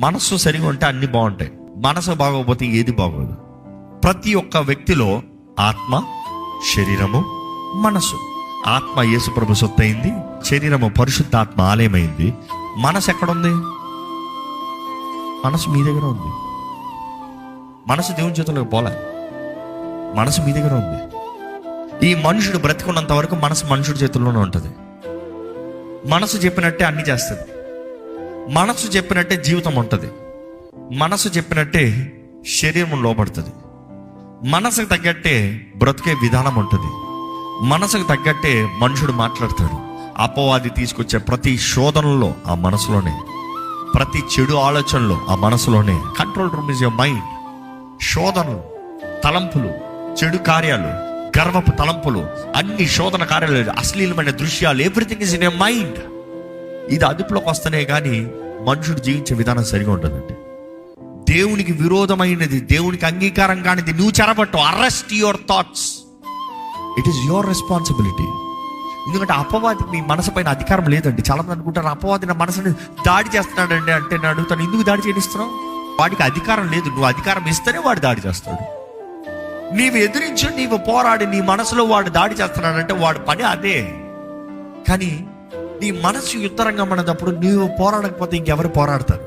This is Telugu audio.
మనస్సు సరిగా ఉంటే అన్ని బాగుంటాయి, మనసు బాగోకపోతే ఏది బాగోదు. ప్రతి ఒక్క వ్యక్తిలో ఆత్మ, శరీరము, మనసు. ఆత్మ యేసుప్రభు సొత్తు అయింది, శరీరము పరిశుద్ధాత్మ ఆలయమైంది. మనసు ఎక్కడుంది? మనసు మీ దగ్గర ఉంది. మనసు దేవుని చేతుల్లోకి పోలే, మనసు మీ దగ్గర ఉంది. ఈ మనుషుడు బ్రతికున్నంత వరకు మనసు మనుషుడి చేతుల్లోనే ఉంటుంది. మనసు చెప్పినట్టే అన్ని చేస్తుంది, మనసు చెప్పినట్టే జీవితం ఉంటుంది, మనసు చెప్పినట్టే శరీరం లోపడుతుంది, మనసుకు తగ్గట్టే బ్రతికే విధానం ఉంటుంది, మనసుకు తగ్గట్టే మనుషుడు మాట్లాడతాడు. అపవాది తీసుకొచ్చే ప్రతి శోధనలో ఆ మనసులోనే, ప్రతి చెడు ఆలోచనలో ఆ మనసులోనే. Control room is your mind. శోధనలు, తలంపులు, చెడు కార్యాలు, గర్వపు తలంపులు, అన్ని శోధన కార్యాలు, అశ్లీలమైన దృశ్యాలు, everything is in your mind. ఇది అదుపులోకి వస్తేనే కానీ మనుషుడు జీవించే విధానం సరిగా ఉంటుందండి. దేవునికి విరోధమైనది, దేవునికి అంగీకారం కానిది నువ్వు చెరబట్టు. Arrest your thoughts. It is your responsibility. ఎందుకంటే అపవాదికి నీ మనసు పైన అధికారం లేదండి. చాలా మంది అనుకుంటారు అపవాది నా మనసుని దాడి చేస్తున్నాడండి. అంటే నేను అడుగుతాను, ఎందుకు దాడి చేయనిస్తున్నావు? వాడికి అధికారం లేదు, నువ్వు అధికారం ఇస్తేనే వాడు దాడి చేస్తాడు. నీవు ఎదిరించి, నీవు పోరాడి నీ మనసులో వాడు దాడి చేస్తున్నాడంటే వాడు పని అదే. కానీ నీ మనసు యుద్ధరంగం అన్నప్పుడు నీవు పోరాడకపోతే ఇంకెవరు పోరాడతారు?